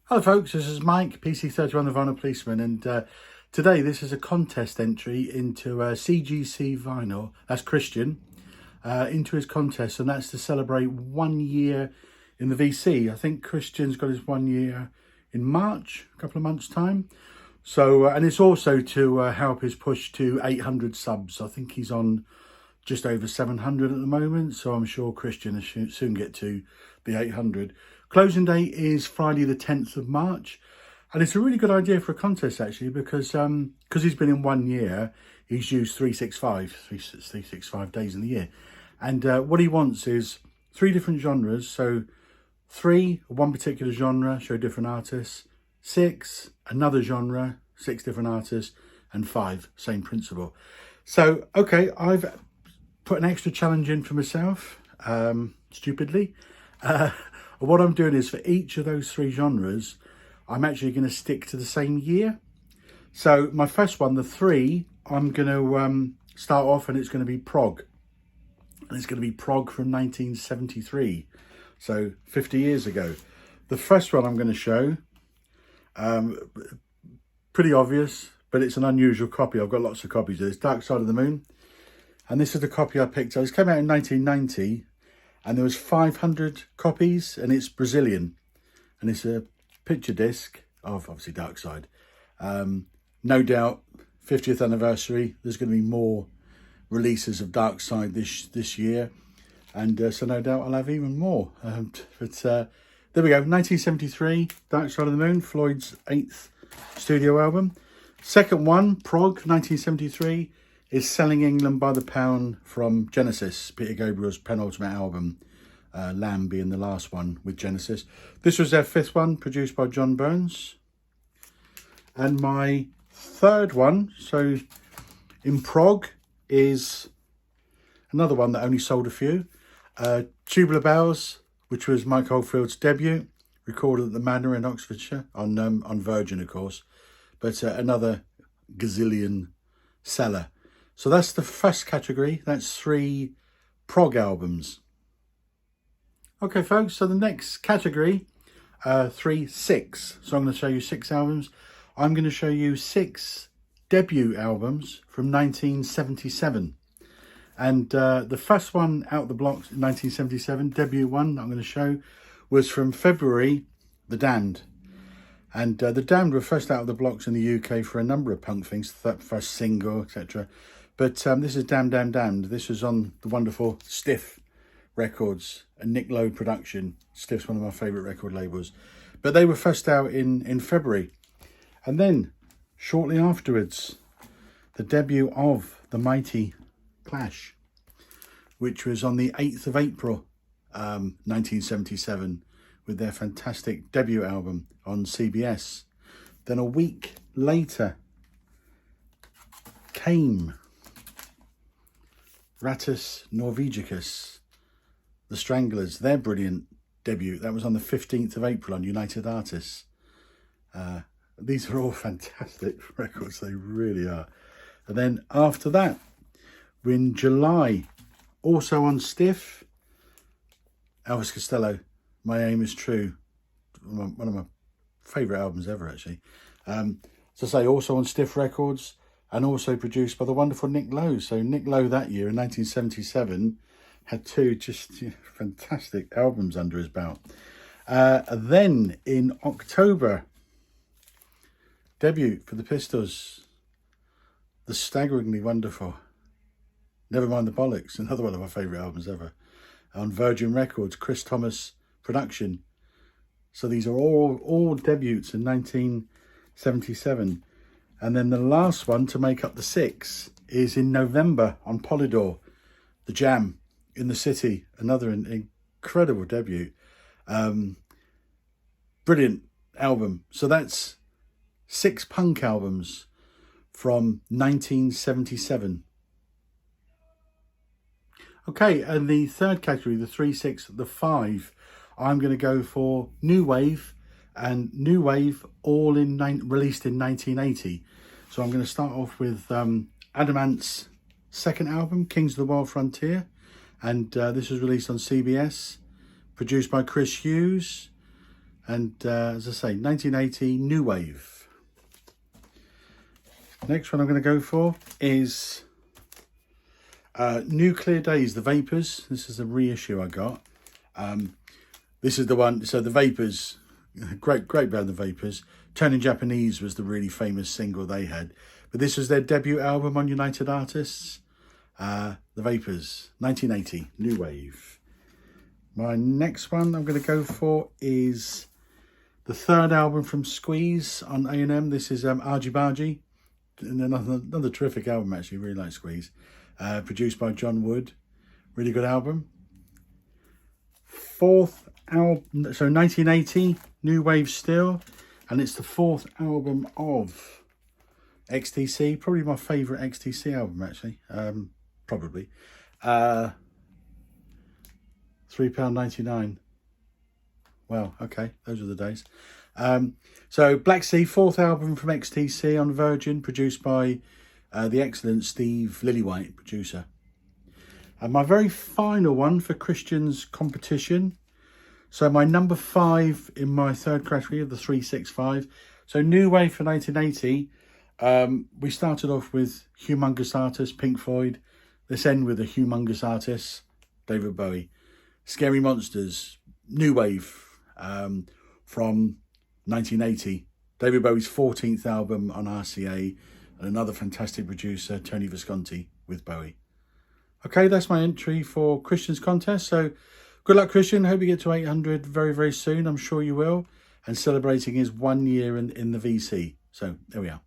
Hello folks, this is Mike, PC31 the Vinyl Policeman, and today this is a contest entry into CGC Vinyl, that's Christian, into his contest, and that's to celebrate 1 year in the VC. I think Christian's got his 1 year in March, a couple of months time. So, and it's also to help his push to 800 subs. I think he's on just over 700 at the moment, so I'm sure Christian will soon get to the 800. Closing date is Friday the 10th of March, and it's a really good idea for a contest actually, because he's been in 1 year, he's used 365 days in the year, and what he wants is 3 different genres. So 3 one particular genre, show different artists, 6 another genre, 6 different artists, and 5 same principle. So okay, I've put an extra challenge in for myself, stupidly. What I'm doing is for each of those 3 genres, I'm actually going to stick to the same year. So my first one, the 3, I'm going to start off, and it's going to be prog. And it's going to be prog from 1973, so 50 years ago. The first one I'm going to show, pretty obvious, but it's an unusual copy. I've got lots of copies of this, Dark Side of the Moon. And this is the copy I picked up. This came out in 1990. And there was 500 copies, and it's Brazilian, and it's a picture disc of obviously Dark Side. No doubt 50th anniversary, there's going to be more releases of Dark Side this year, and so no doubt I'll have even more. But there we go, 1973, Dark Side of the Moon, Floyd's 8th studio album. Second one, Prog, 1973. Is Selling England by the Pound from Genesis, Peter Gabriel's penultimate album, Lamb being the last one with Genesis. This was their 5th one, produced by John Burns. And my 3rd one, so in prog, is another one that only sold a few. Tubular Bells, which was Mike Oldfield's debut, recorded at the Manor in Oxfordshire, on Virgin of course, but another gazillion seller. So that's the first category. That's 3 prog albums. Okay, folks, so the next category, 6. So I'm going to show you 6 albums. I'm going to show you 6 debut albums from 1977. And the first one out the blocks in 1977, debut one that I'm going to show, was from February, The Damned. And The Damned were first out of the blocks in the UK for a number of punk things, first single, etc. But this is Damned, Damned, Damned. This was on the wonderful Stiff Records, a Nick Lowe production. Stiff's one of my favourite record labels. But they were first out in February. And then, shortly afterwards, the debut of the mighty Clash, which was on the 8th of April, 1977, with their fantastic debut album on CBS. Then a week later came Rattus Norvegicus, The Stranglers, their brilliant debut. That was on the 15th of April on United Artists. These are all fantastic records, they really are. And then after that, we're in July, also on Stiff, Elvis Costello, My Aim Is True, one of my favourite albums ever actually. So I say, also on Stiff Records, and also produced by the wonderful Nick Lowe. So Nick Lowe that year in 1977 had 2 just fantastic albums under his belt. Then in October, debut for the Pistols, the staggeringly wonderful Never Mind the Bollocks, another one of my favourite albums ever, on Virgin Records, Chris Thomas production. So these are all debuts in 1977. And then the last one to make up the 6 is in November on Polydor, The Jam in the City, another incredible debut. Brilliant album. So that's 6 punk albums from 1977. Okay, and the 3rd category, the 3, 6, the 5, I'm going to go for New Wave, and New Wave all released in 1980. So I'm going to start off with Adamant's 2nd album, Kings of the Wild Frontier, and this was released on CBS, produced by Chris Hughes, And as I say, 1980 New Wave. Next one I'm going to go for is Nuclear Days, The Vapors. This is a reissue I got. This is the one, so The Vapors, great band, The Vapors. Turning Japanese was the really famous single they had. But this was their debut album on United Artists. The Vapors, 1980, New Wave. My next one I'm going to go for is the third album from Squeeze on A&M. This is Argy Bargy. Another terrific album, actually. Really like Squeeze. Produced by John Wood. Really good album. Fourth album, so 1980, New Wave still. And it's the fourth album of XTC. Probably my favourite XTC album, actually. Probably. £3.99. Well, okay, those are the days. So Black Sea, fourth album from XTC on Virgin, produced by the excellent Steve Lillywhite, producer. And my very final one for Christian's competition. So my number 5 in my third category of the 365. So New Wave for 1980. We started off with humongous artists, Pink Floyd. Let's end with a humongous artist, David Bowie. Scary Monsters, New Wave from 1980. David Bowie's 14th album on RCA, and another fantastic producer, Tony Visconti, with Bowie. Okay, that's my entry for Christian's contest. So good luck, Christian. Hope you get to 800 very, very soon. I'm sure you will. And celebrating his 1 year in the VC. So there we are.